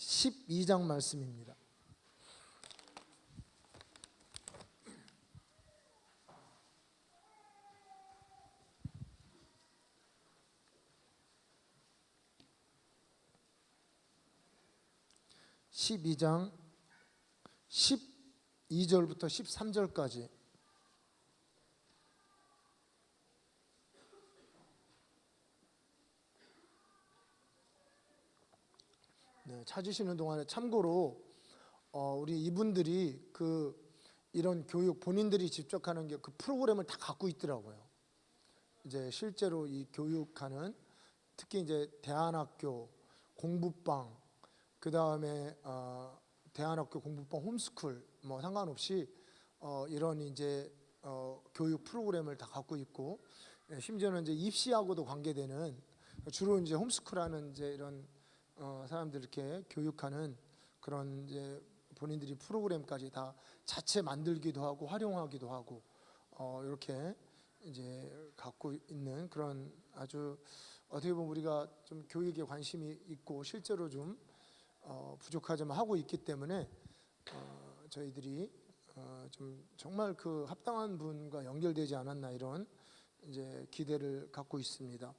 12장 말씀입니다. (12장) 12절부터 13절까지 찾으시는 동안에 참고로 우리 이분들이 이런 교육 본인들이 직접 하는 게 그 프로그램을 다 갖고 있더라고요. 이제 실제로 이 교육하는 특히 이제 대안학교 공부방, 그 다음에 대안학교 공부방 홈스쿨 뭐 상관없이 이런 이제 교육 프로그램을 다 갖고 있고, 심지어는 이제 입시하고도 관계되는, 주로 이제 홈스쿨하는 이제 이런 사람들 이렇게 교육하는 그런 이제 본인들이 프로그램까지 다 자체 만들기도 하고 활용하기도 하고 이렇게 이제 갖고 있는 그런, 아주 어떻게 보면 우리가 좀 교육에 관심이 있고 실제로 좀 부족하지만 하고 있기 때문에 저희들이 좀 정말 그 합당한 분과 연결되지 않았나, 이런 이제 기대를 갖고 있습니다.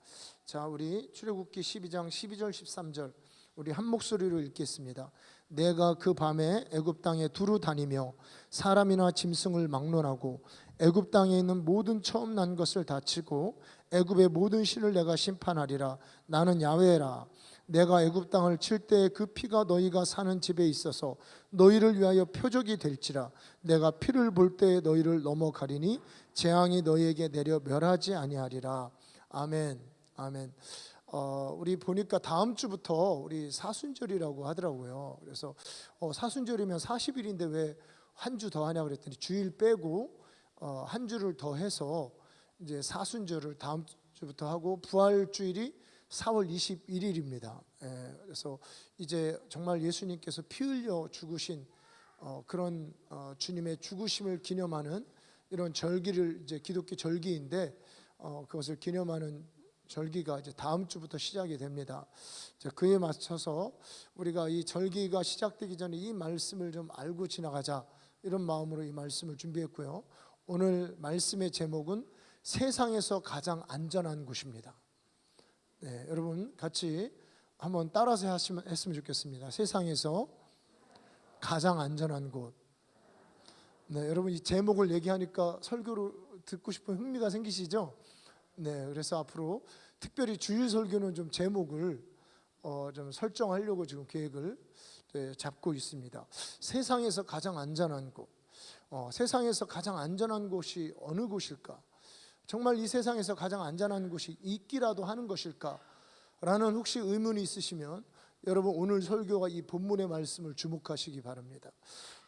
자, 우리 출애굽기 12장 12절 13절 우리 한 목소리로 읽겠습니다. 내가 그 밤에 애굽 땅에 두루 다니며 사람이나 짐승을 막론하고 애굽 땅에 있는 모든 처음 난 것을 다 치고 애굽의 모든 신을 내가 심판하리라. 나는 야훼라. 내가 애굽 땅을 칠 때 그 피가 너희가 사는 집에 있어서 너희를 위하여 표적이 될지라. 내가 피를 볼 때 너희를 넘어가리니 재앙이 너희에게 내려 멸하지 아니하리라. 아멘. 아멘. 우리 보니까 다음 주부터 우리 사순절이라고 하더라고요. 그래서 사순절이면 40일인데 왜 한 주 더 하냐 그랬더니 주일 빼고 한 주를 더 해서 이제 사순절을 다음 주부터 하고, 부활주일이 4월 21일입니다. 그래서 이제 정말 예수님께서 피 흘려 죽으신 그런 주님의 죽으심을 기념하는 이런 절기를, 이제 기독교 절기인데 그것을 기념하는 절기가 이제 다음 주부터 시작이 됩니다. 그에 맞춰서 우리가 이 절기가 시작되기 전에 이 말씀을 좀 알고 지나가자, 이런 마음으로 이 말씀을 준비했고요. 오늘 말씀의 제목은 세상에서 가장 안전한 곳입니다. 네, 여러분 같이 한번 따라서 했으면 좋겠습니다. 세상에서 가장 안전한 곳. 네, 여러분 이 제목을 얘기하니까 설교를 듣고 싶은 흥미가 생기시죠? 네, 그래서 앞으로 특별히 주일 설교는 좀 제목을 좀 설정하려고 지금 계획을 잡고 있습니다. 세상에서 가장 안전한 곳. 세상에서 가장 안전한 곳이 어느 곳일까? 정말 이 세상에서 가장 안전한 곳이 있기라도 하는 것일까? 라는 혹시 의문이 있으시면 여러분 오늘 설교와 이 본문의 말씀을 주목하시기 바랍니다.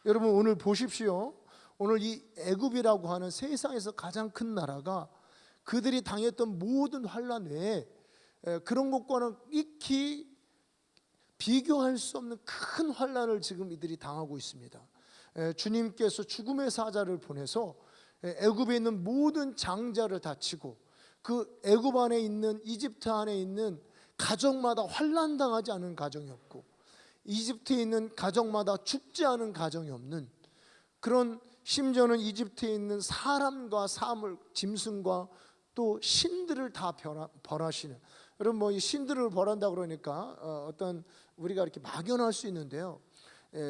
여러분 오늘 보십시오. 오늘 이 애굽이라고 하는 세상에서 가장 큰 나라가 그들이 당했던 모든 환난 외에 그런 것과는 익히 비교할 수 없는 큰 환난을 지금 이들이 당하고 있습니다. 주님께서 죽음의 사자를 보내서 애굽에 있는 모든 장자를 다 치고, 그 애굽 안에 있는, 이집트 안에 있는 가정마다 환난 당하지 않은 가정이 없고, 이집트에 있는 가정마다 죽지 않은 가정이 없는 그런, 심지어는 이집트에 있는 사람과 사물, 짐승과 또 신들을 다 벌하시는, 여러분 뭐 이 신들을 벌한다 그러니까 어떤 우리가 이렇게 막연할 수 있는데요.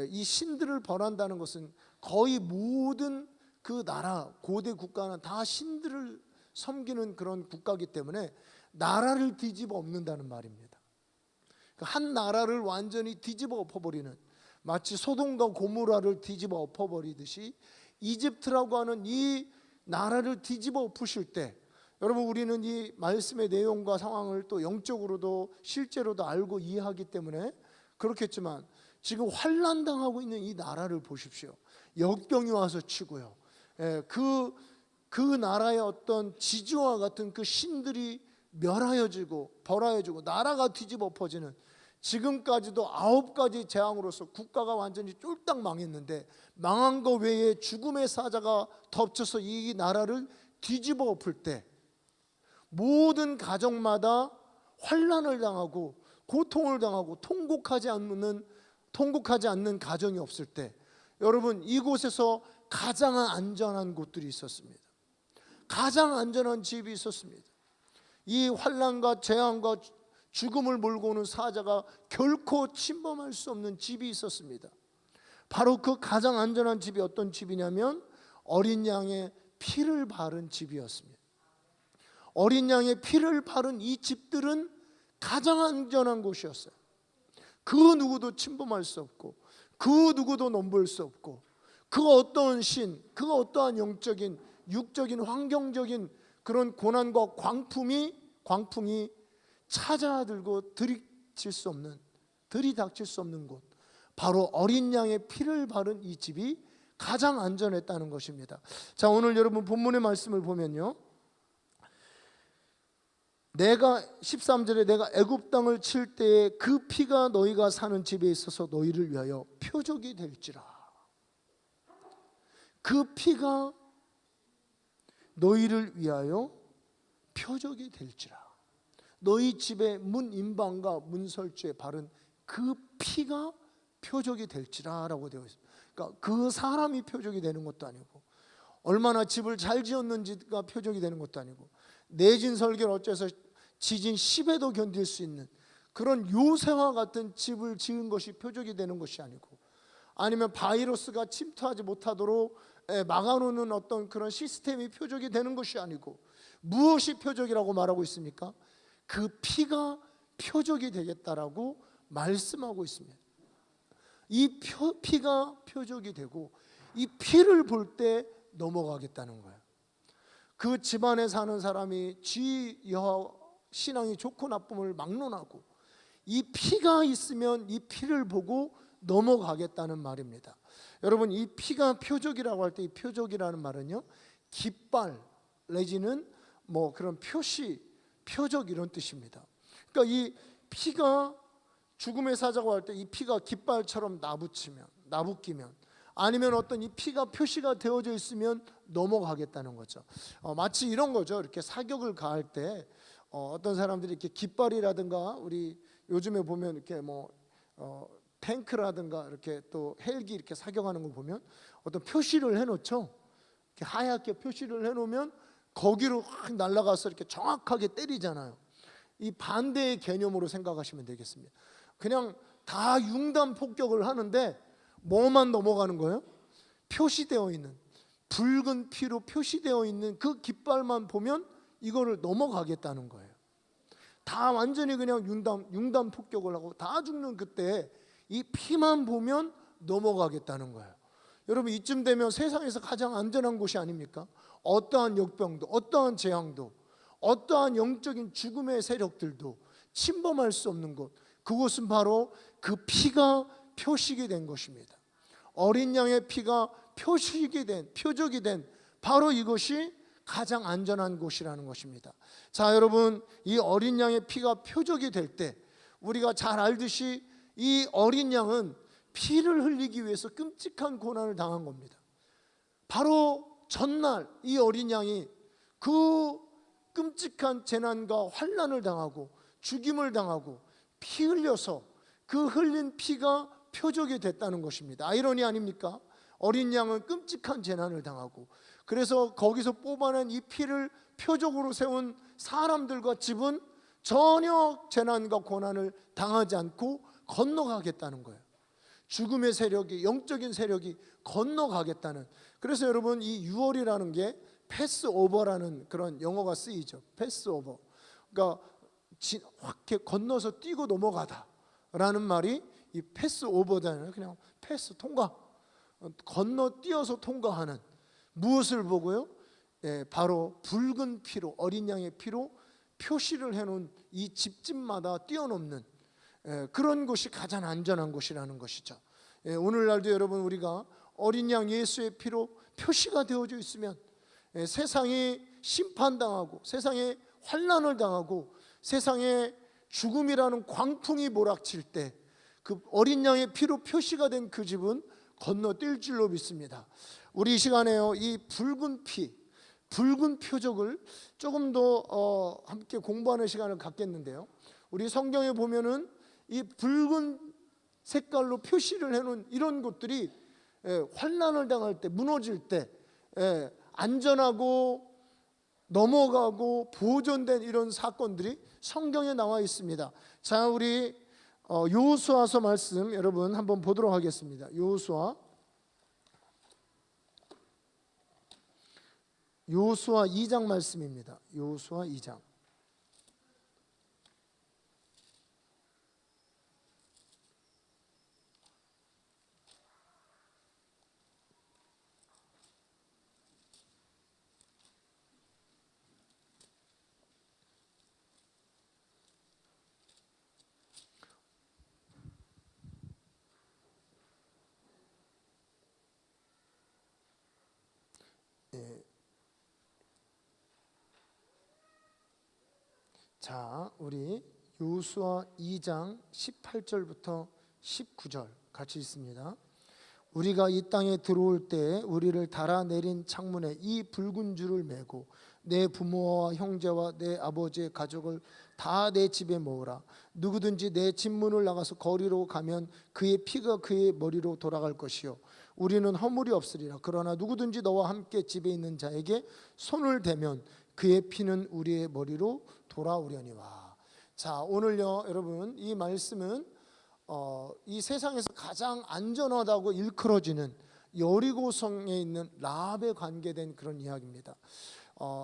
이 신들을 벌한다는 것은 거의 모든 그 나라, 고대 국가는 다 신들을 섬기는 그런 국가이기 때문에 나라를 뒤집어 엎는다는 말입니다. 한 나라를 완전히 뒤집어 엎어버리는, 마치 소돔과 고모라를 뒤집어 엎어버리듯이 이집트라고 하는 이 나라를 뒤집어 엎으실 때, 여러분 우리는 이 말씀의 내용과 상황을 또 영적으로도 실제로도 알고 이해하기 때문에 그렇겠지만, 지금 환난당하고 있는 이 나라를 보십시오. 역경이 와서 치고요, 그 나라의 어떤 지주와 같은 그 신들이 멸하여지고 벌하여지고 나라가 뒤집어 엎어지는, 지금까지도 9가지 재앙으로서 국가가 완전히 쫄딱 망했는데, 망한 거 외에 죽음의 사자가 덮쳐서 이 나라를 뒤집어 엎을 때 모든 가정마다 환난을 당하고 고통을 당하고 통곡하지 않는 통곡하지 않는 가정이 없을 때 여러분 이곳에서 가장 안전한 곳들이 있었습니다. 가장 안전한 집이 있었습니다. 이 환난과 재앙과 죽음을 몰고 오는 사자가 결코 침범할 수 없는 집이 있었습니다. 바로 그 가장 안전한 집이 어떤 집이냐면 어린 양의 피를 바른 집이었습니다. 어린 양의 피를 바른 이 집들은 가장 안전한 곳이었어요. 그 누구도 침범할 수 없고 그 누구도 넘볼 수 없고 그 어떠한 신, 그 어떠한 영적인 육적인 환경적인 그런 고난과 광풍이 찾아들고 들이닥칠 수 없는 곳, 바로 어린 양의 피를 바른 이 집이 가장 안전했다는 것입니다. 자, 오늘 여러분 본문의 말씀을 보면요, 내가 13절에 내가 애굽 땅을 칠 때에 그 피가 너희가 사는 집에 있어서 너희를 위하여 표적이 될지라. 그 피가 너희를 위하여 표적이 될지라. 너희 집의 문 임방과 문 설주에 바른 그 피가 표적이 될지라 라고 되어 있습니다. 그러니까 그 사람이 표적이 되는 것도 아니고 얼마나 집을 잘 지었는지가 표적이 되는 것도 아니고 내진 설계를 어째서 지진 10에도 견딜 수 있는 그런 요새와 같은 집을 지은 것이 표적이 되는 것이 아니고, 아니면 바이러스가 침투하지 못하도록 막아놓는 어떤 그런 시스템이 표적이 되는 것이 아니고, 무엇이 표적이라고 말하고 있습니까? 그 피가 표적이 되겠다라고 말씀하고 있습니다. 이 피가 표적이 되고 이 피를 볼 때 넘어가겠다는 거예요. 그 집안에 사는 사람이 지 여호와 신앙이 좋고 나쁨을 막론하고 이 피가 있으면 이 피를 보고 넘어가겠다는 말입니다. 여러분, 이 피가 표적이라고 할 때 이 표적이라는 말은요, 깃발 내지는 뭐 그런 표시, 표적 이런 뜻입니다. 그러니까 이 피가 죽음의 사자고 할 때 이 피가 깃발처럼 나붙기면 아니면 어떤 이 피가 표시가 되어져 있으면 넘어가겠다는 거죠. 마치 이런 거죠. 이렇게 사격을 가할 때 어떤 사람들이 이렇게 깃발이라든가, 우리 요즘에 보면 이렇게 뭐 탱크라든가 이렇게 또 헬기 이렇게 사격하는 거 보면 어떤 표시를 해놓죠. 이렇게 하얗게 표시를 해놓으면 거기로 확 날아가서 이렇게 정확하게 때리잖아요. 이 반대의 개념으로 생각하시면 되겠습니다. 그냥 다 융단 폭격을 하는데 뭐만 넘어가는 거예요? 표시되어 있는, 붉은 피로 표시되어 있는 그 깃발만 보면 이거를 넘어가겠다는 거예요. 다 완전히 그냥 융단 폭격을 하고 다 죽는 그때 이 피만 보면 넘어가겠다는 거예요. 여러분, 이쯤 되면 세상에서 가장 안전한 곳이 아닙니까? 어떠한 역병도, 어떠한 재앙도, 어떠한 영적인 죽음의 세력들도 침범할 수 없는 곳, 그곳은 바로 그 피가 표식이 된 것입니다. 어린 양의 피가 표적이 된 바로 이것이 가장 안전한 곳이라는 것입니다. 자, 여러분, 이 어린 양의 피가 표적이 될 때 우리가 잘 알듯이 이 어린 양은 피를 흘리기 위해서 끔찍한 고난을 당한 겁니다. 바로 전날 이 어린 양이 그 끔찍한 재난과 환난을 당하고 죽임을 당하고 피 흘려서 그 흘린 피가 표적이 됐다는 것입니다. 아이러니 아닙니까? 어린 양은 끔찍한 재난을 당하고 그래서 거기서 뽑아낸 이 피를 표적으로 세운 사람들과 집은 전혀 재난과 고난을 당하지 않고 건너가겠다는 거예요. 죽음의 세력이, 영적인 세력이 건너가겠다는. 그래서 여러분, 이 6월이라는 게 패스오버라는 그런 영어가 쓰이죠. 패스오버. 그러니까 확 건너서 뛰고 넘어가다 라는 말이 이 패스오버잖아요. 그냥 패스, 통과, 건너뛰어서 통과하는. 무엇을 보고요? 바로 붉은 피로, 어린 양의 피로 표시를 해놓은 이 집집마다 뛰어넘는 그런 곳이 가장 안전한 곳이라는 것이죠. 오늘날도 여러분, 우리가 어린 양 예수의 피로 표시가 되어져 있으면 세상이 심판당하고 세상에 환난을 당하고 세상에 죽음이라는 광풍이 몰아칠 때 그 어린 양의 피로 표시가 된 그 집은 건너뛸 줄로 믿습니다. 우리 이 시간에요, 이 붉은 피, 붉은 표적을 조금 더 함께 공부하는 시간을 갖겠는데요, 우리 성경에 보면은 이 붉은 색깔로 표시를 해놓은 이런 것들이 환난을 당할 때, 무너질 때 안전하고 넘어가고 보존된 이런 사건들이 성경에 나와 있습니다. 자, 우리 여호수아서 말씀 여러분 한번 보도록 하겠습니다. 여호수아 2장 말씀입니다. 여호수아 2장. 자, 우리 여호수아 2장 18절부터 19절 같이 읽습니다. 우리가 이 땅에 들어올 때 우리를 달아내린 창문에 이 붉은 줄을 메고 내 부모와 형제와 내 아버지의 가족을 다 내 집에 모으라. 누구든지 내 집 문을 나가서 거리로 가면 그의 피가 그의 머리로 돌아갈 것이요 우리는 허물이 없으리라. 그러나 누구든지 너와 함께 집에 있는 자에게 손을 대면 그의 피는 우리의 머리로 돌아오려니와. 자, 오늘요 여러분, 이 말씀은 이 세상에서 가장 안전하다고 일컬어지는 여리고성에 있는 라합에 관계된 그런 이야기입니다.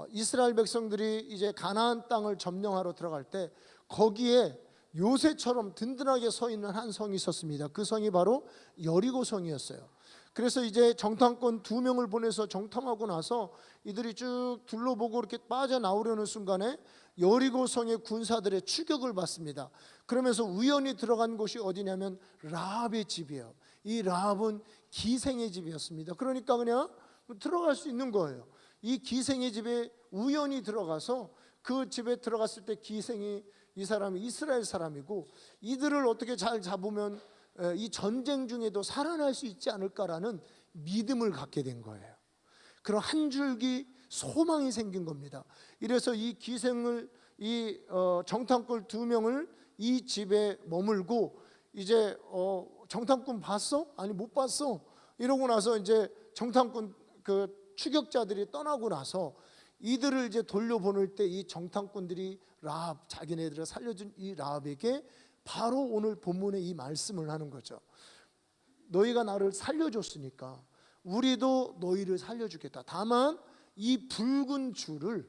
이스라엘 백성들이 이제 가나안 땅을 점령하러 들어갈 때 거기에 요새처럼 든든하게 서 있는 한 성이 있었습니다. 그 성이 바로 여리고성이었어요. 그래서 이제 정탐꾼 2명을 보내서 정탐하고 나서 이들이 쭉 둘러보고 이렇게 빠져나오려는 순간에 여리고성의 군사들의 추격을 받습니다. 그러면서 우연히 들어간 곳이 어디냐면 라합의 집이에요. 이 라합은 기생의 집이었습니다. 그러니까 그냥 들어갈 수 있는 거예요. 이 기생의 집에 우연히 들어가서 그 집에 들어갔을 때 기생이, 이 사람이 이스라엘 사람이고 이들을 어떻게 잘 잡으면 이 전쟁 중에도 살아날 수 있지 않을까라는 믿음을 갖게 된 거예요. 그런 한 줄기 소망이 생긴 겁니다. 이래서 이 기생을, 이 정탐꾼 2명을 이 집에 머물고 이제 정탐꾼 봤어? 아니 못 봤어. 이러고 나서 이제 정탐꾼 그 추격자들이 떠나고 나서 이들을 이제 돌려보낼 때 이 정탐꾼들이 라합, 자기네들을 살려준 이 라합에게 바로 오늘 본문의 이 말씀을 하는 거죠. 너희가 나를 살려줬으니까 우리도 너희를 살려주겠다. 다만 이 붉은 줄을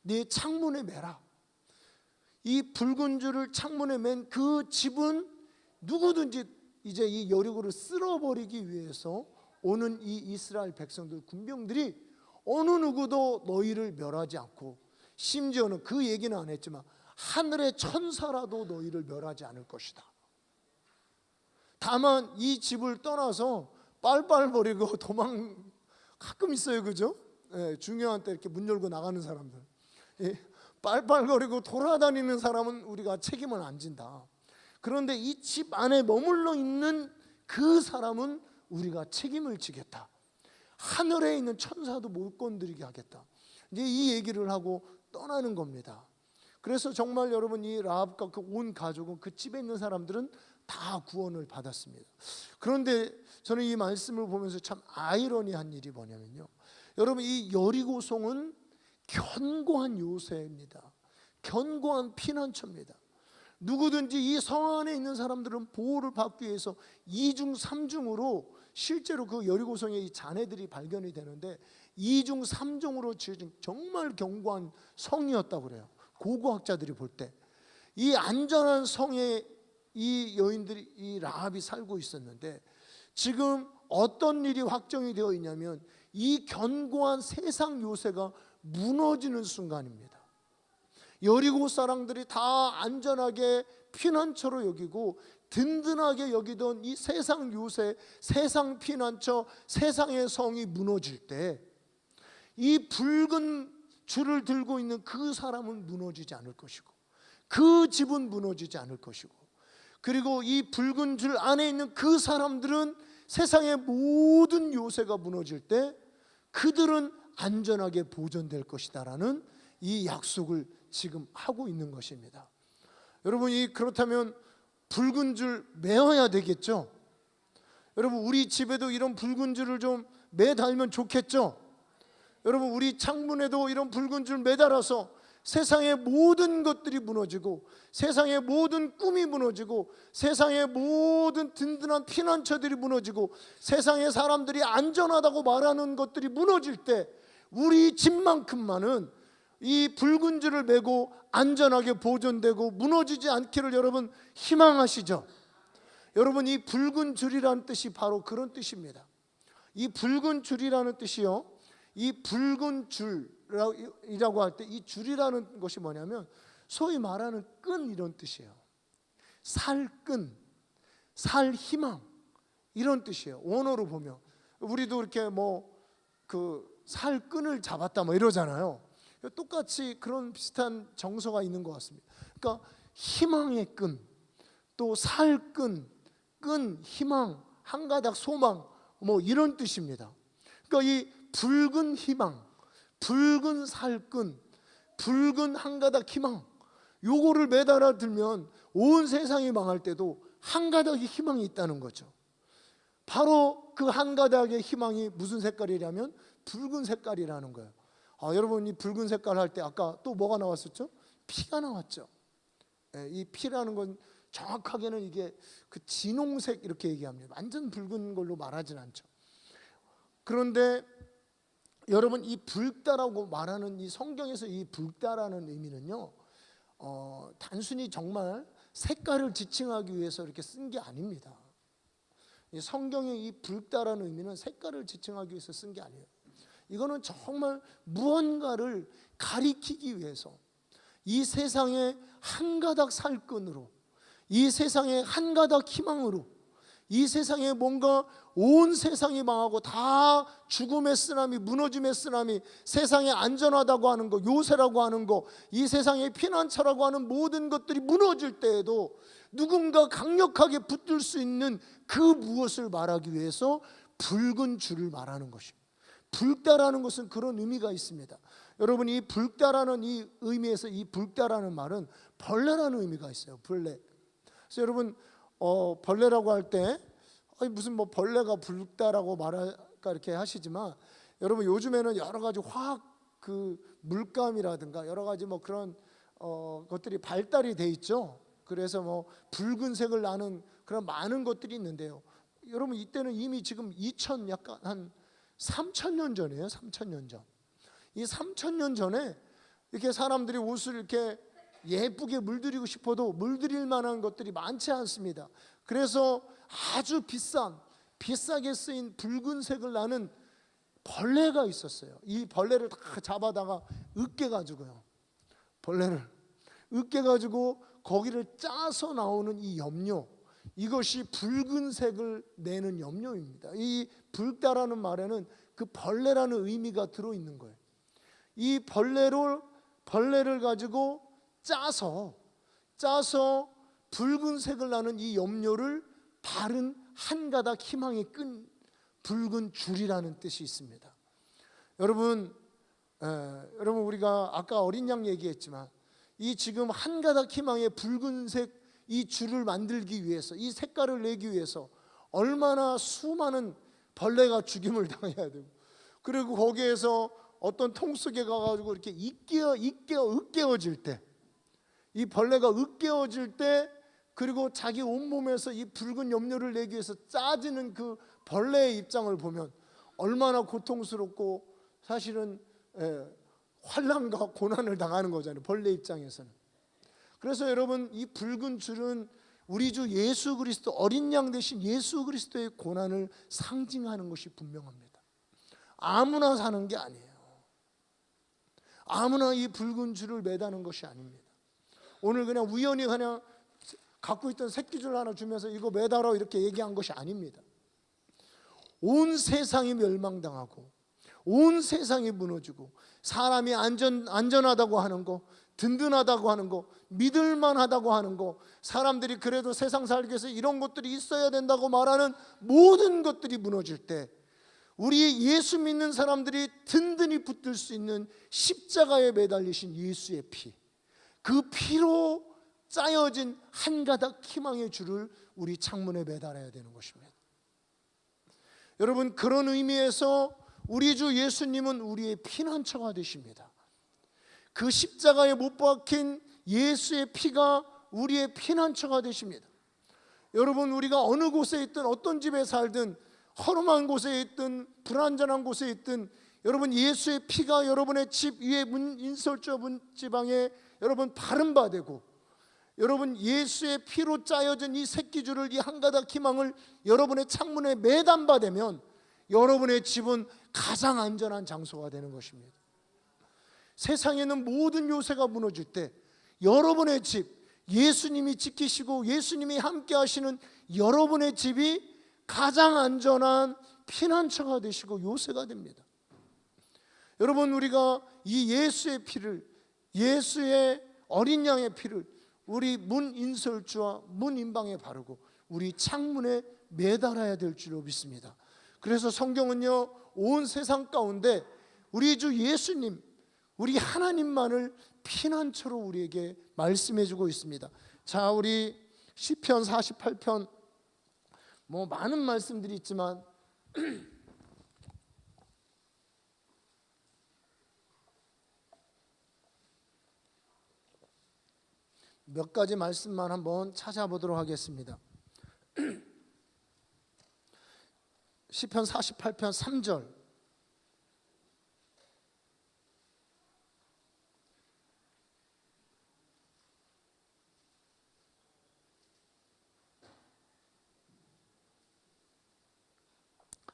네 창문에 매라. 이 붉은 줄을 창문에 맨 그 집은 누구든지 이제 이 여리고를 쓸어버리기 위해서 오는 이 이스라엘 백성들, 군병들이 어느 누구도 너희를 멸하지 않고, 심지어는 그 얘기는 안 했지만 하늘의 천사라도 너희를 멸하지 않을 것이다. 다만 이 집을 떠나서 빨빨 버리고 가끔 있어요, 그죠? 중요한 때 이렇게 문 열고 나가는 사람들, 빨빨거리고 돌아다니는 사람은 우리가 책임을 안 진다. 그런데 이 집 안에 머물러 있는 그 사람은 우리가 책임을 지겠다. 하늘에 있는 천사도 못 건드리게 하겠다. 이제 이 얘기를 하고 떠나는 겁니다. 그래서 정말 여러분, 이 라합과 그 온 가족은, 그 집에 있는 사람들은 다 구원을 받았습니다. 그런데 저는 이 말씀을 보면서 참 아이러니한 일이 뭐냐면요, 여러분, 이 여리고성은 견고한 요새입니다. 견고한 피난처입니다. 누구든지 이 성 안에 있는 사람들은 보호를 받기 위해서 2중 3중으로, 실제로 그 여리고성의 이 잔해들이 발견이 되는데 2중 3중으로 지어진 정말 견고한 성이었다고 그래요. 고고학자들이 볼 때 이 안전한 성에 이 여인들이, 이 라합이 살고 있었는데, 지금 어떤 일이 확정이 되어 있냐면 이 견고한 세상 요새가 무너지는 순간입니다. 여리고 사람들이 다 안전하게 피난처로 여기고 든든하게 여기던 이 세상 요새, 세상 피난처, 세상의 성이 무너질 때 이 붉은 줄을 들고 있는 그 사람은 무너지지 않을 것이고, 그 집은 무너지지 않을 것이고, 그리고 이 붉은 줄 안에 있는 그 사람들은 세상의 모든 요새가 무너질 때 그들은 안전하게 보존될 것이다라는 이 약속을 지금 하고 있는 것입니다. 여러분이 그렇다면 붉은 줄 매어야 되겠죠. 여러분, 우리 집에도 이런 붉은 줄을 좀 매달면 좋겠죠. 여러분, 우리 창문에도 이런 붉은 줄 매달아서 세상의 모든 것들이 무너지고, 세상의 모든 꿈이 무너지고, 세상의 모든 든든한 피난처들이 무너지고, 세상의 사람들이 안전하다고 말하는 것들이 무너질 때 우리 집만큼만은 이 붉은 줄을 메고 안전하게 보존되고 무너지지 않기를 여러분 희망하시죠? 여러분, 이 붉은 줄이라는 뜻이 바로 그런 뜻입니다. 이 붉은 줄이라는 뜻이요, 이 붉은 줄이라고 할 때 이 줄이라는 것이 뭐냐면 소위 말하는 끈, 이런 뜻이에요. 살끈, 살 희망, 이런 뜻이에요. 원어로 보면 우리도 이렇게 뭐 그 살끈을 잡았다 뭐 이러잖아요. 똑같이 그런 비슷한 정서가 있는 것 같습니다. 그러니까 희망의 끈, 또 살끈, 끈, 희망, 한 가닥 소망, 뭐 이런 뜻입니다. 그러니까 이 붉은 희망, 붉은 살끈, 붉은 한 가닥 희망, 요거를 매달아 들면 온 세상이 망할 때도 한 가닥의 희망이 있다는 거죠. 바로 그 한 가닥의 희망이 무슨 색깔이냐면 붉은 색깔이라는 거예요. 여러분, 이 붉은 색깔 할 때 아까 또 뭐가 나왔었죠? 피가 나왔죠. 이 피라는 건 정확하게는 이게 그 진홍색 이렇게 얘기합니다. 완전 붉은 걸로 말하진 않죠. 그런데 여러분, 이 붉다라고 말하는 이 성경에서 이 붉다라는 의미는요, 단순히 정말 색깔을 지칭하기 위해서 이렇게 쓴 게 아닙니다. 이 성경의 이 붉다라는 의미는 색깔을 지칭하기 위해서 쓴 게 아니에요. 이거는 정말 무언가를 가리키기 위해서 이 세상의 한 가닥 살끈으로, 이 세상의 한 가닥 희망으로, 이 세상에 뭔가 온 세상이 망하고 다 죽음의 쓰나미, 무너짐의 쓰나미, 세상에 안전하다고 하는 거, 요새라고 하는 거, 이 세상의 피난처라고 하는 모든 것들이 무너질 때에도 누군가 강력하게 붙들 수 있는 그 무엇을 말하기 위해서 붉은 줄을 말하는 것입니다. 붉다라는 것은 그런 의미가 있습니다. 여러분, 이 붉다라는 이 의미에서 이 붉다라는 말은 벌레라는 의미가 있어요. 벌레. 그래서 여러분, 벌레라고 할 때 무슨 뭐 벌레가 붉다라고 말할까 이렇게 하시지만, 여러분, 요즘에는 여러 가지 화학 그 물감이라든가 여러 가지 뭐 그런 것들이 발달이 돼 있죠. 그래서 뭐 붉은색을 나는 그런 많은 것들이 있는데요. 여러분, 이때는 이미 지금 약간 한 3,000년 전이에요. 3,000년 전. 이 3,000년 전에 이렇게 사람들이 옷을 이렇게 예쁘게 물들이고 싶어도 물들일 만한 것들이 많지 않습니다. 그래서 아주 비싸게 쓰인 붉은색을 나는 벌레가 있었어요. 이 벌레를 다 잡아다가 으깨가지고요, 벌레를 으깨가지고 거기를 짜서 나오는 이 염료, 이것이 붉은색을 내는 염료입니다. 이 붉다라는 말에는 그 벌레라는 의미가 들어있는 거예요. 이 벌레를 가지고 짜서 붉은색을 나는 이 염료를 바른 한 가닥 희망의 끈, 붉은 줄이라는 뜻이 있습니다. 여러분, 우리가 아까 어린 양 얘기했지만 이 지금 한 가닥 희망의 붉은색 이 줄을 만들기 위해서, 이 색깔을 내기 위해서 얼마나 수많은 벌레가 죽임을 당해야 되고, 그리고 거기에서 어떤 통 속에 가가지고 이렇게 으깨어질 때, 이 벌레가 으깨어질 때, 그리고 자기 온몸에서 이 붉은 염료를 내기 위해서 짜지는 그 벌레의 입장을 보면 얼마나 고통스럽고 사실은 환난과 고난을 당하는 거잖아요, 벌레 입장에서는. 그래서 여러분, 이 붉은 줄은 우리 주 예수 그리스도, 어린 양 대신 예수 그리스도의 고난을 상징하는 것이 분명합니다. 아무나 사는 게 아니에요. 아무나 이 붉은 줄을 매다는 것이 아닙니다. 오늘 그냥 우연히 그냥 갖고 있던 새끼줄 하나 주면서 이거 매달아 이렇게 얘기한 것이 아닙니다. 온 세상이 멸망당하고 온 세상이 무너지고 사람이 안전하다고 하는 거, 든든하다고 하는 거, 믿을만하다고 하는 거, 사람들이 그래도 세상 살기 위해서 이런 것들이 있어야 된다고 말하는 모든 것들이 무너질 때 우리 예수 믿는 사람들이 든든히 붙들 수 있는 십자가에 매달리신 예수의 피, 그 피로 짜여진 한 가닥 희망의 줄을 우리 창문에 매달아야 되는 것입니다. 여러분, 그런 의미에서 우리 주 예수님은 우리의 피난처가 되십니다. 그 십자가에 못 박힌 예수의 피가 우리의 피난처가 되십니다. 여러분, 우리가 어느 곳에 있든 어떤 집에 살든 허름한 곳에 있든 불안전한 곳에 있든 여러분, 예수의 피가 여러분의 집 위에 문인설조 문지방에 여러분 바른 바 되고, 여러분 예수의 피로 짜여진 이 새끼줄을, 이 한 가닥 희망을 여러분의 창문에 매단 바 되면 여러분의 집은 가장 안전한 장소가 되는 것입니다. 세상에 있는 모든 요새가 무너질 때 여러분의 집, 예수님이 지키시고 예수님이 함께 하시는 여러분의 집이 가장 안전한 피난처가 되시고 요새가 됩니다. 여러분, 우리가 이 예수의 피를, 예수의 어린 양의 피를 우리 문 인설주와 문 인방에 바르고 우리 창문에 매달아야 될 줄로 믿습니다. 그래서 성경은요, 온 세상 가운데 우리 주 예수님, 우리 하나님만을 피난처로 우리에게 말씀해주고 있습니다. 자, 우리 시편 48편 많은 말씀들이 있지만 몇 가지 말씀만 한번 찾아보도록 하겠습니다. 시편 48편 3절,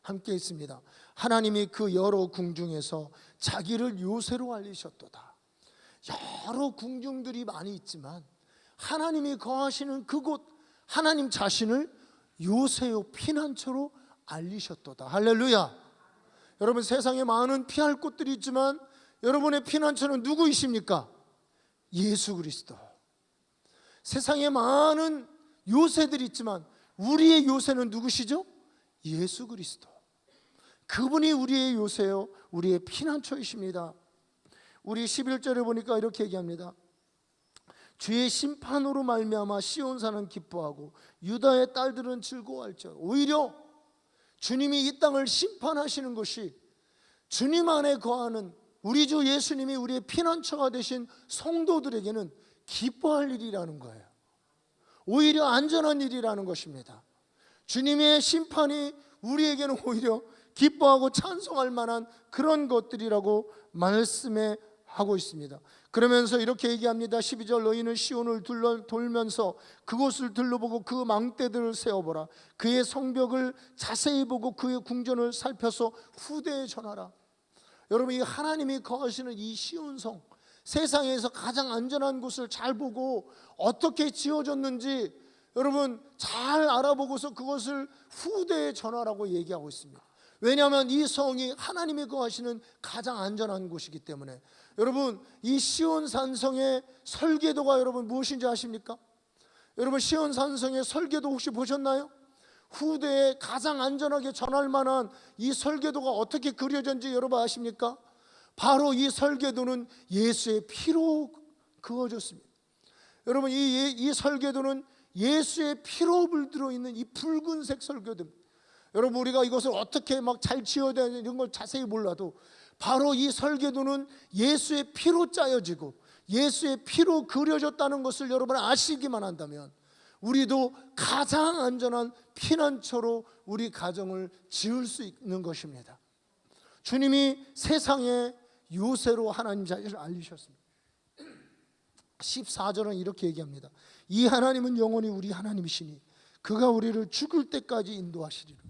함께 있습니다. 하나님이 그 여러 궁중에서 자기를 요새로 알리셨도다. 여러 궁중들이 많이 있지만 하나님이 거하시는 그곳, 하나님 자신을 요새요 피난처로 알리셨도다. 할렐루야. 여러분, 세상에 많은 피할 곳들이 있지만 여러분의 피난처는 누구이십니까? 예수 그리스도. 세상에 많은 요새들이 있지만 우리의 요새는 누구시죠? 예수 그리스도. 그분이 우리의 요새요, 우리의 피난처이십니다. 우리 11절에 보니까 이렇게 얘기합니다. 주의 심판으로 말미암아 시온산은 기뻐하고 유다의 딸들은 즐거워할지어다. 오히려 주님이 이 땅을 심판하시는 것이 주님 안에 거하는 우리 주 예수님이 우리의 피난처가 되신 성도들에게는 기뻐할 일이라는 거예요. 오히려 안전한 일이라는 것입니다. 주님의 심판이 우리에게는 오히려 기뻐하고 찬송할 만한 그런 것들이라고 말씀해 하고 있습니다. 그러면서 이렇게 얘기합니다. 12절, 너희는 시온을 돌면서 그곳을 둘러보고 그 망대들을 세어보라. 그의 성벽을 자세히 보고 그의 궁전을 살펴서 후대에 전하라. 여러분, 이 하나님이 거하시는 이 시온성, 세상에서 가장 안전한 곳을 잘 보고 어떻게 지어졌는지 여러분 잘 알아보고서 그것을 후대에 전하라고 얘기하고 있습니다. 왜냐하면 이 성이 하나님이 거하시는 가장 안전한 곳이기 때문에. 여러분, 이 시온산성의 설계도가 여러분 무엇인지 아십니까? 여러분, 시온산성의 설계도 혹시 보셨나요? 후대에 가장 안전하게 전할 만한 이 설계도가 어떻게 그려졌는지 여러분 아십니까? 바로 이 설계도는 예수의 피로 그어졌습니다. 여러분, 이 설계도는 예수의 피로 물들어 있는 이 붉은색 설계도입니다. 여러분, 우리가 이것을 어떻게 막 잘 지어야 되는지 이런 걸 자세히 몰라도 바로 이 설계도는 예수의 피로 짜여지고 예수의 피로 그려졌다는 것을 여러분 아시기만 한다면 우리도 가장 안전한 피난처로 우리 가정을 지을 수 있는 것입니다. 주님이 세상의 요새로 하나님 자신을 알리셨습니다. 14절은 이렇게 얘기합니다. 이 하나님은 영원히 우리 하나님이시니 그가 우리를 죽을 때까지 인도하시리라.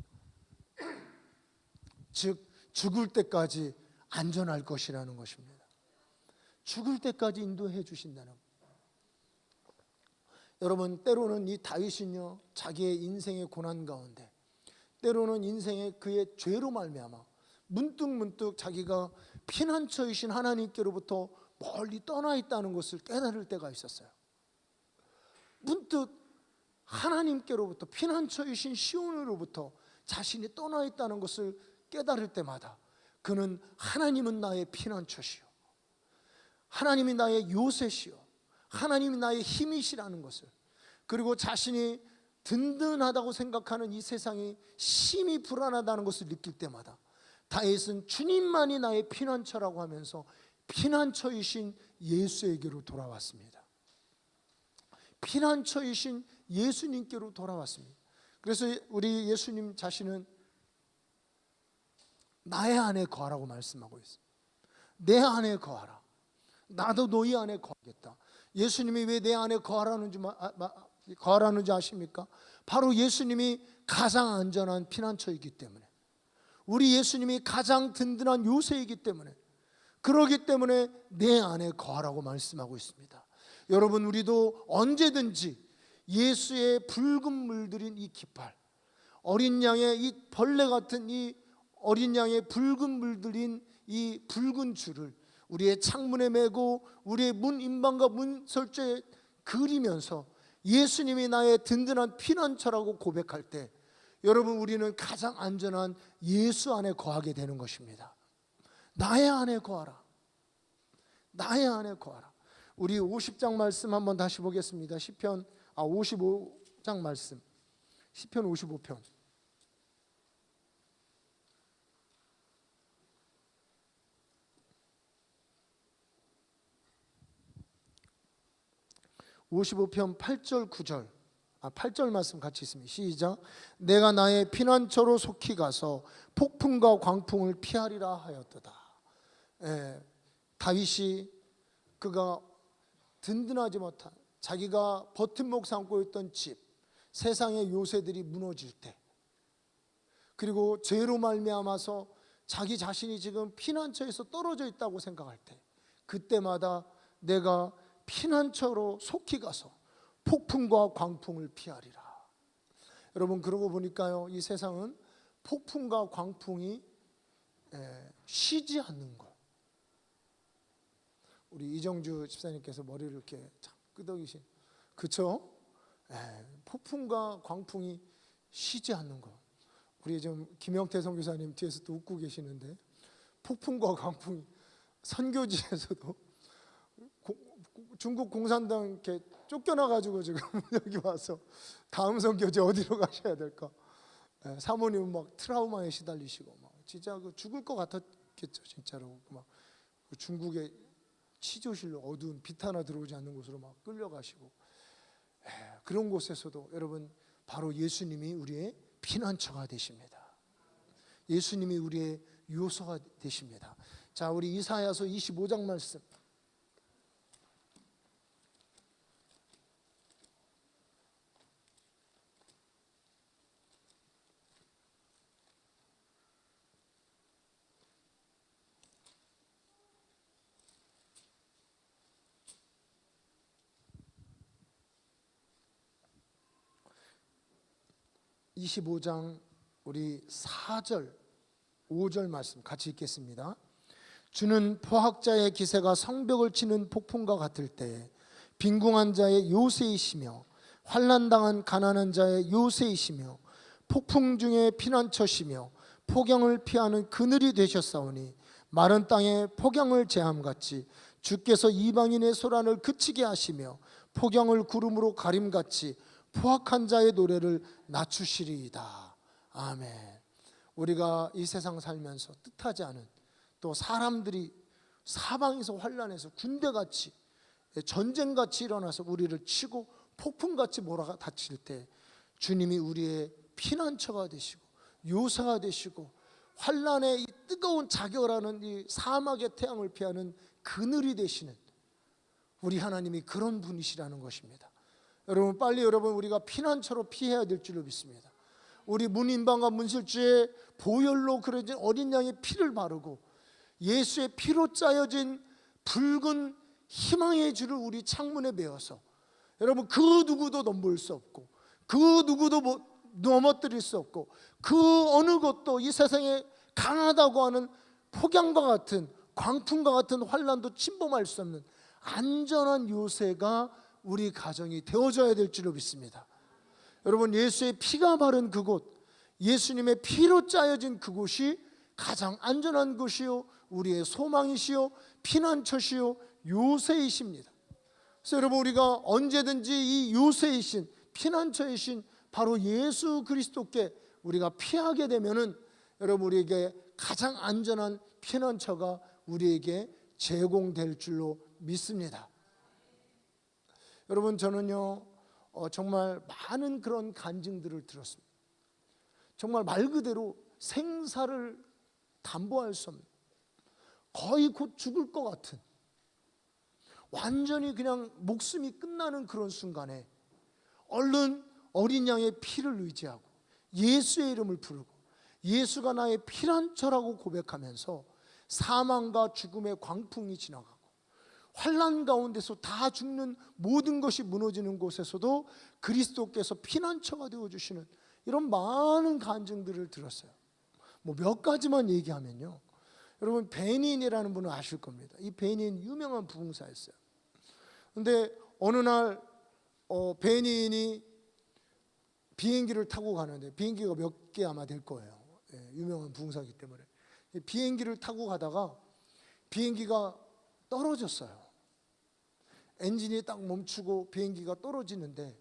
즉 죽을 때까지 안전할 것이라는 것입니다. 죽을 때까지 인도해 주신다는 것. 여러분, 때로는 이 다윗은요, 자기의 인생의 고난 가운데, 때로는 인생의 그의 죄로 말미암아 문득 자기가 피난처이신 하나님께로부터 멀리 떠나 있다는 것을 깨달을 때가 있었어요. 문득 하나님께로부터, 피난처이신 시온으로부터 자신이 떠나 있다는 것을 깨달을 때마다 그는 하나님은 나의 피난처시요, 하나님이 나의 요새시요, 하나님이 나의 힘이시라는 것을, 그리고 자신이 든든하다고 생각하는 이 세상이 심히 불안하다는 것을 느낄 때마다 다윗은 주님만이 나의 피난처라고 하면서 피난처이신 예수에게로 돌아왔습니다. 피난처이신 예수님께로 돌아왔습니다. 그래서 우리 예수님 자신은 나의 안에 거하라고 말씀하고 있어요. 내 안에 거하라. 나도 너희 안에 거하겠다. 예수님이 왜 내 안에 거하라는지 아십니까? 바로 예수님이 가장 안전한 피난처이기 때문에, 우리 예수님이 가장 든든한 요새이기 때문에, 그러기 때문에 내 안에 거하라고 말씀하고 있습니다. 여러분, 우리도 언제든지 예수의 붉은 물들인 이 깃발, 어린 양의 이 벌레 같은 이 어린 양의 붉은 물들인 이 붉은 줄을 우리의 창문에 매고 우리의 문 인방과 문 설주에 그리면서 예수님이 나의 든든한 피난처라고 고백할 때, 여러분, 우리는 가장 안전한 예수 안에 거하게 되는 것입니다. 나의 안에 거하라. 나의 안에 거하라. 우리 50장 말씀 한번 다시 보겠습니다. 55장 말씀, 시편 55편. (55편) 8절 9절 8절 말씀 같이 있습니다. 시작. 내가 나의 피난처로 속히 가서 폭풍과 광풍을 피하리라 하였도다. 다윗이 그가 든든하지 못한, 자기가 버팀목 삼고 있던 집, 세상의 요새들이 무너질 때, 그리고 죄로 말미암아서 자기 자신이 지금 피난처에서 떨어져 있다고 생각할 때, 그때마다 내가 피난처로 속히 가서 폭풍과 광풍을 피하리라. 여러분, 그러고 보니까요, 이 세상은 폭풍과 광풍이 쉬지 않는 것. 우리 이정주 집사님께서 머리를 이렇게 끄덕이신, 그쵸? 폭풍과 광풍이 쉬지 않는 것. 우리 지금 김영태 선교사님 뒤에서 또 웃고 계시는데, 폭풍과 광풍이 선교지에서도 중국 공산당 이렇게 쫓겨나가지고 지금 여기 와서 다음 선교지 어디로 가셔야 될까? 사모님은 막 트라우마에 시달리시고 막 진짜 그 죽을 것 같았겠죠, 진짜로. 막 중국의 치조실로 어두운 빛 하나 들어오지 않는 곳으로 막 끌려가시고, 그런 곳에서도 여러분, 바로 예수님이 우리의 피난처가 되십니다. 예수님이 우리의 요소가 되십니다. 자, 우리 이사야서 25장 말씀. 25장 우리 4절 5절 말씀 같이 읽겠습니다. 주는 포학자의 기세가 성벽을 치는 폭풍과 같을 때 빈궁한 자의 요새이시며 환난당한 가난한 자의 요새이시며 폭풍 중에 피난처시며 폭염을 피하는 그늘이 되셨사오니 마른 땅에 폭염을 제함같이 주께서 이방인의 소란을 그치게 하시며 폭염을 구름으로 가림같이 포악한 자의 노래를 낮추시리이다. 아멘. 우리가 이 세상 살면서 뜻하지 않은, 또 사람들이 사방에서 환난해서 군대같이 전쟁같이 일어나서 우리를 치고 폭풍같이 몰아닥칠 때 주님이 우리의 피난처가 되시고 요새가 되시고 환난의 이 뜨거운 자결하는 이 사막의 태양을 피하는 그늘이 되시는 우리 하나님이 그런 분이시라는 것입니다. 여러분, 빨리 우리가 피난처로 피해야 될 줄로 믿습니다. 우리 문인방과 문실주에 보혈로 그려진 어린 양의 피를 바르고 예수의 피로 짜여진 붉은 희망의 줄을 우리 창문에 메어서, 여러분, 그 누구도 넘볼 수 없고 그 누구도 넘어뜨릴 수 없고 그 어느 것도 이 세상에 강하다고 하는 폭염과 같은 광풍과 같은 환난도 침범할 수 없는 안전한 요새가 우리 가정이 되어져야 될 줄로 믿습니다. 여러분, 예수의 피가 바른 그곳, 예수님의 피로 짜여진 그곳이 가장 안전한 곳이요, 우리의 소망이시요, 피난처시요, 요새이십니다. 그래서 여러분, 우리가 언제든지 이 요새의 신, 피난처의 신 바로 예수 그리스도께 우리가 피하게 되면은 여러분, 우리에게 가장 안전한 피난처가 우리에게 제공될 줄로 믿습니다. 여러분, 저는요 정말 많은 그런 간증들을 들었습니다. 정말 말 그대로 생사를 담보할 수 없는, 거의 곧 죽을 것 같은, 완전히 그냥 목숨이 끝나는 그런 순간에 얼른 어린 양의 피를 의지하고 예수의 이름을 부르고 예수가 나의 피난처라고 고백하면서 사망과 죽음의 광풍이 지나가고 환난 가운데서 다 죽는 모든 것이 무너지는 곳에서도 그리스도께서 피난처가 되어주시는 이런 많은 간증들을 들었어요. 뭐 몇 가지만 얘기하면요, 여러분, 베닌이라는 분을 아실 겁니다. 이 베닌 유명한 부흥사였어요. 근데 어느 날 베닌이 비행기를 타고 가는데, 비행기가 몇 개 아마 될 거예요. 유명한 부흥사이기 때문에 비행기를 타고 가다가 비행기가 떨어졌어요. 엔진이 딱 멈추고 비행기가 떨어지는데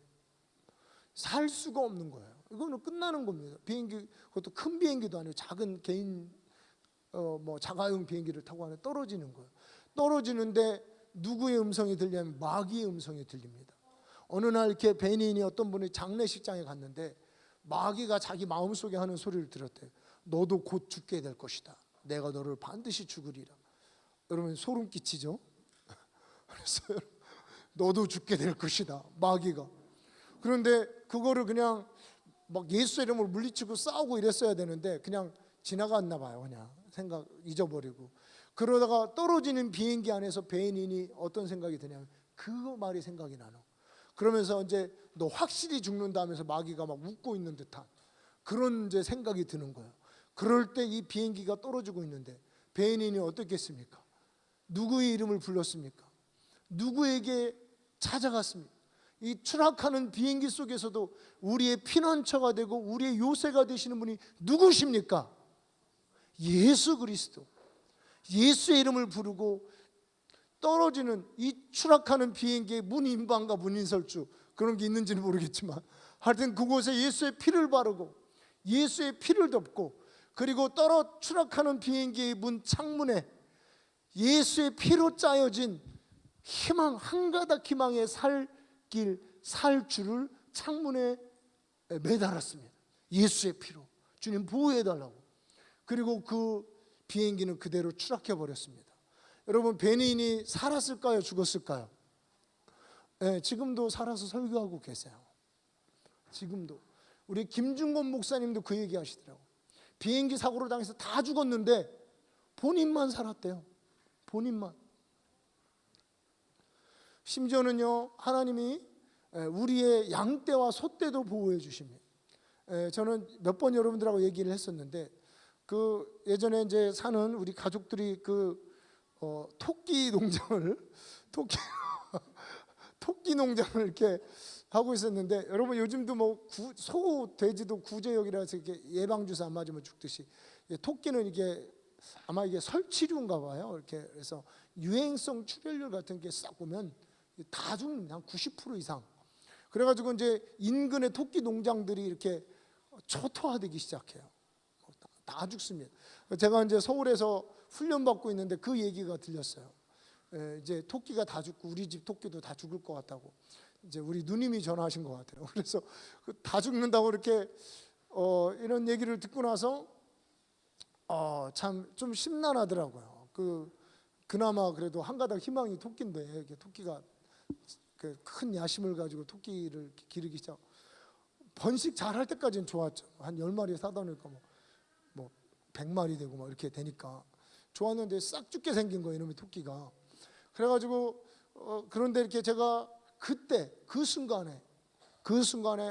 살 수가 없는 거예요. 이거는 끝나는 겁니다. 비행기, 그것도 큰 비행기도 아니고 작은 개인 자가용 비행기를 타고 가는데 떨어지는 거예요. 떨어지는데 누구의 음성이 들리냐면 마귀의 음성이 들립니다. 어느 날 이렇게 베닌이 어떤 분이 장례식장에 갔는데 마귀가 자기 마음속에 하는 소리를 들었대요. 너도 곧 죽게 될 것이다. 내가 너를 반드시 죽으리라. 여러분, 소름 끼치죠? 그래서 너도 죽게 될 것이다, 마귀가. 그런데 그거를 그냥 막 예수 이름으로 물리치고 싸우고 이랬어야 되는데 그냥 지나갔나 봐요. 그냥 생각 잊어버리고. 그러다가 떨어지는 비행기 안에서 베닌이 어떤 생각이 드냐면 그 말이 생각이 나는. 그러면서 이제 너 확실히 죽는다 하면서 마귀가 막 웃고 있는 듯한 그런 이제 생각이 드는 거예요. 그럴 때 이 비행기가 떨어지고 있는데 베닌이 어떻겠습니까? 누구의 이름을 불렀습니까? 누구에게 찾아갔습니까? 이 추락하는 비행기 속에서도 우리의 피난처가 되고 우리의 요새가 되시는 분이 누구십니까? 예수 그리스도. 예수의 이름을 부르고 떨어지는 이 추락하는 비행기의 문인방과 문인설주, 그런 게 있는지는 모르겠지만 하여튼 그곳에 예수의 피를 바르고 예수의 피를 덮고, 그리고 추락하는 비행기의 문 창문에 예수의 피로 짜여진 희망, 한 가닥 희망의 살 줄을 창문에 매달았습니다. 예수의 피로 주님 보호해달라고. 그리고 그 비행기는 그대로 추락해 버렸습니다. 여러분, 베닌이 살았을까요? 죽었을까요? 네, 지금도 살아서 설교하고 계세요. 지금도. 우리 김중곤 목사님도 그 얘기 하시더라고요. 비행기 사고로 당해서 다 죽었는데 본인만 살았대요. 본인만. 심지어는요, 하나님이 우리의 양떼와 소떼도 보호해 주십니다. 저는 몇 번 여러분들하고 얘기를 했었는데, 그 예전에 이제 사는 우리 가족들이 토끼 농장을 토끼 농장을 이렇게 하고 있었는데, 여러분 요즘도 뭐 소, 돼지도 구제역이라서 이렇게 예방 주사 안 맞으면 죽듯이 토끼는 이게 아마 이게 설치류인가 봐요. 이렇게 그래서 유행성 출혈률 같은 게 싹 보면 다 죽습니다. 한 90% 이상. 그래가지고 이제 인근의 토끼 농장들이 이렇게 초토화되기 시작해요. 다 죽습니다. 제가 이제 서울에서 훈련 받고 있는데 그 얘기가 들렸어요. 이제 토끼가 다 죽고 우리 집 토끼도 다 죽을 것 같다고 이제 우리 누님이 전화하신 것 같아요. 그래서 다 죽는다고 이렇게 이런 얘기를 듣고 나서 참 좀 심란하더라고요. 그나마 그래도 한 가닥 희망이 토끼인데, 토끼가 큰 야심을 가지고 토끼를 기르기 시작. 번식 잘할 때까지는 좋았죠. 한 10마리 사다 놓으니까 뭐 100마리 되고 막 이렇게 되니까 좋았는데 싹 죽게 생긴 거예요, 이놈의 토끼가. 그래가지고 그런데 이렇게 제가 그때 그 순간에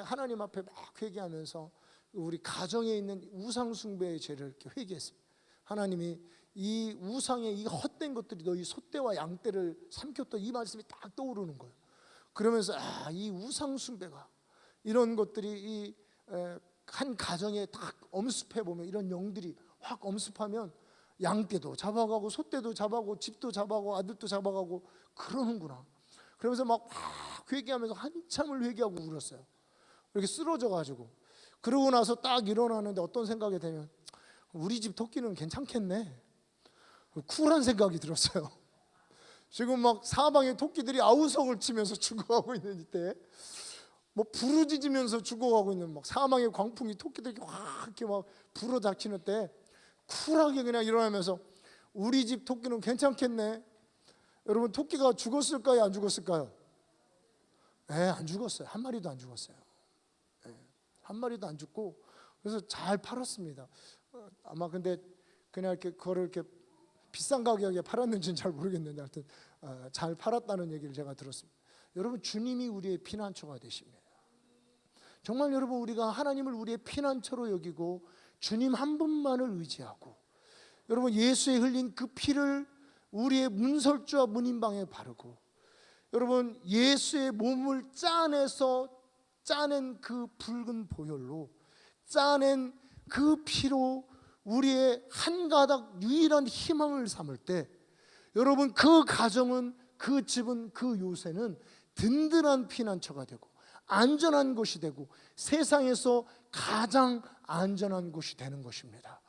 하나님 앞에 막 회개하면서 우리 가정에 있는 우상 숭배의 죄를 이렇게 회개했습니다. 하나님이 이 우상의 이 헛된 것들이 너희 소떼와 양떼를 삼켰던 이 말씀이 딱 떠오르는 거예요. 그러면서 이 우상 숭배가 이런 것들이 한 가정에 딱 엄습해 보면 이런 영들이 확 엄습하면 양떼도 잡아가고 소떼도 잡아가고 집도 잡아가고 아들도 잡아가고 그러는구나. 그러면서 막 회개하면서 한참을 회개하고 울었어요. 이렇게 쓰러져가지고. 그러고 나서 딱 일어나는데 어떤 생각이 되면 우리 집 토끼는 괜찮겠네, 쿨한 생각이 들었어요. 지금 막 사방에 토끼들이 아우성을 치면서 죽어가고 있는 이때, 뭐 부르짖으면서 죽어가고 있는 막 사망의 광풍이 토끼들이 확 이렇게 막 불어닥치는 때 쿨하게 그냥 일어나면서 우리 집 토끼는 괜찮겠네. 여러분, 토끼가 죽었을까요, 안 죽었을까요? 안 죽었어요. 한 마리도 안 죽었어요. 한 마리도 안 죽고, 그래서 잘 팔았습니다. 아마 근데 그냥 이렇게 그거를 이렇게 비싼 가격에 팔았는지는 잘 모르겠는데 하여튼 잘 팔았다는 얘기를 제가 들었습니다. 여러분, 주님이 우리의 피난처가 되십니다. 정말 여러분, 우리가 하나님을 우리의 피난처로 여기고 주님 한 분만을 의지하고, 여러분, 예수의 흘린 그 피를 우리의 문설주와 문인방에 바르고, 여러분, 예수의 몸을 짜낸 그 붉은 보혈로 짜낸 그 피로 우리의 한 가닥 유일한 희망을 삼을 때, 여러분, 그 가정은, 그 집은, 그 요새는 든든한 피난처가 되고 안전한 곳이 되고 세상에서 가장 안전한 곳이 되는 것입니다.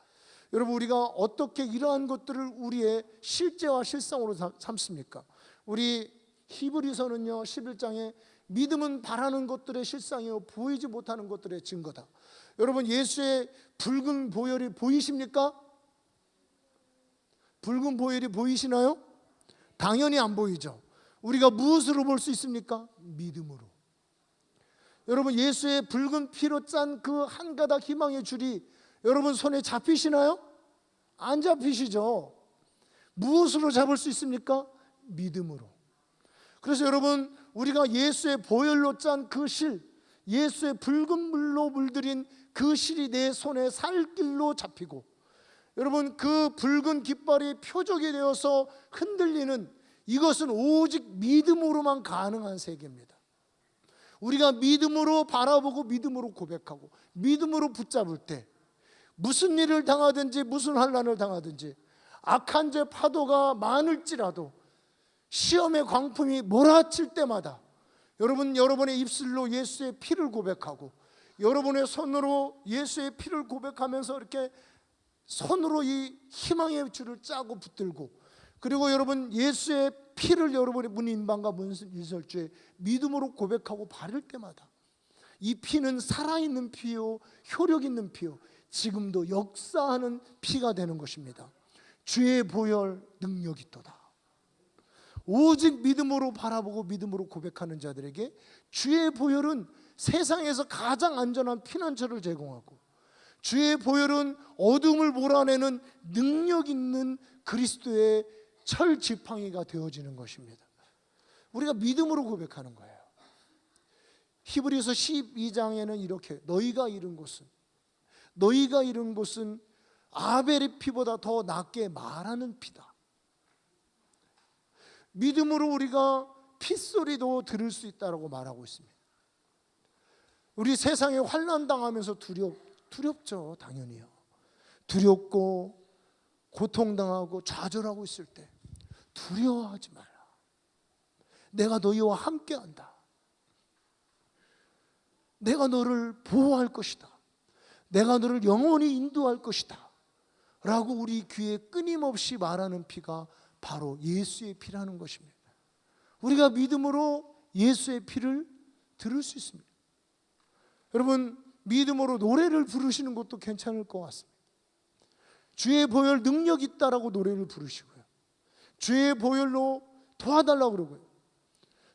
여러분, 우리가 어떻게 이러한 것들을 우리의 실제와 실상으로 삼습니까? 우리 히브리서는요 11장에 믿음은 바라는 것들의 실상이요 보이지 못하는 것들의 증거다. 여러분, 예수의 붉은 보혈이 보이십니까? 붉은 보혈이 보이시나요? 당연히 안 보이죠. 우리가 무엇으로 볼 수 있습니까? 믿음으로. 여러분, 예수의 붉은 피로 짠 그 한 가닥 희망의 줄이 여러분 손에 잡히시나요? 안 잡히시죠. 무엇으로 잡을 수 있습니까? 믿음으로. 그래서 여러분, 우리가 예수의 보혈로 짠 그 실, 예수의 붉은 물로 물들인 그 실이 내 손에 살길로 잡히고, 여러분, 그 붉은 깃발이 표적이 되어서 흔들리는 이것은 오직 믿음으로만 가능한 세계입니다. 우리가 믿음으로 바라보고 믿음으로 고백하고 믿음으로 붙잡을 때 무슨 일을 당하든지 무슨 환난을 당하든지 악한 죄 파도가 많을지라도 시험의 광풍이 몰아칠 때마다 여러분, 여러분의 입술로 예수의 피를 고백하고 여러분의 손으로 예수의 피를 고백하면서 이렇게 손으로 이 희망의 줄을 짜고 붙들고, 그리고 여러분 예수의 피를 여러분의 문인방과 문설주에 믿음으로 고백하고 바를 때마다 이 피는 살아있는 피요 효력 있는 피요 지금도 역사하는 피가 되는 것입니다. 주의 보혈 능력이 있도다. 오직 믿음으로 바라보고 믿음으로 고백하는 자들에게 주의 보혈은 세상에서 가장 안전한 피난처를 제공하고, 주의 보혈은 어둠을 몰아내는 능력 있는 그리스도의 철지팡이가 되어지는 것입니다. 우리가 믿음으로 고백하는 거예요. 히브리서 12장에는 이렇게 너희가 잃은 것은 아벨의 피보다 더 낫게 말하는 피다. 믿음으로 우리가 핏소리도 들을 수 있다고 말하고 있습니다. 우리 세상에 환난 당하면서 두렵죠. 당연히요. 두렵고 고통당하고 좌절하고 있을 때 두려워하지 마라. 내가 너희와 함께한다. 내가 너를 보호할 것이다. 내가 너를 영원히 인도할 것이다 라고 우리 귀에 끊임없이 말하는 피가 바로 예수의 피라는 것입니다. 우리가 믿음으로 예수의 피를 들을 수 있습니다. 여러분, 믿음으로 노래를 부르시는 것도 괜찮을 것 같습니다. 주의 보혈 능력 있다라고 노래를 부르시고요, 주의 보혈로 도와달라고 그러고요,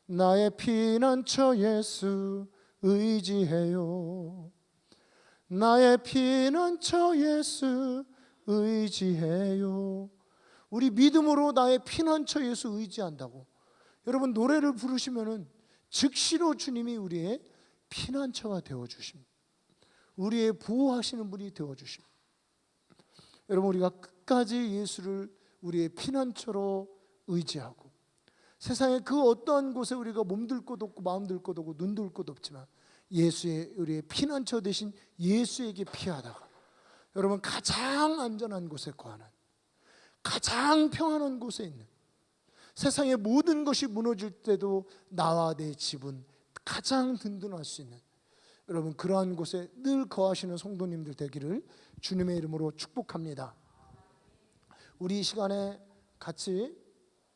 나의 피난처 예수 의지해요. 나의 피난처 예수 의지해요. 우리 믿음으로 나의 피난처 예수 의지한다고 여러분 노래를 부르시면은 즉시로 주님이 우리의 피난처가 되어주십니다. 우리의 보호하시는 분이 되어주십니다. 여러분, 우리가 끝까지 예수를 우리의 피난처로 의지하고 세상의 그 어떠한 곳에 우리가 몸둘 곳 없고 마음둘 곳 없고 눈둘 곳 없지만 예수의 우리의 피난처 되신 예수에게 피하다가 여러분 가장 안전한 곳에 거하는, 가장 평안한 곳에 있는, 세상의 모든 것이 무너질 때도 나와 내 집은 가장 든든할 수 있는, 여러분 그러한 곳에 늘 거하시는 성도님들 되기를 주님의 이름으로 축복합니다. 우리 이 시간에 같이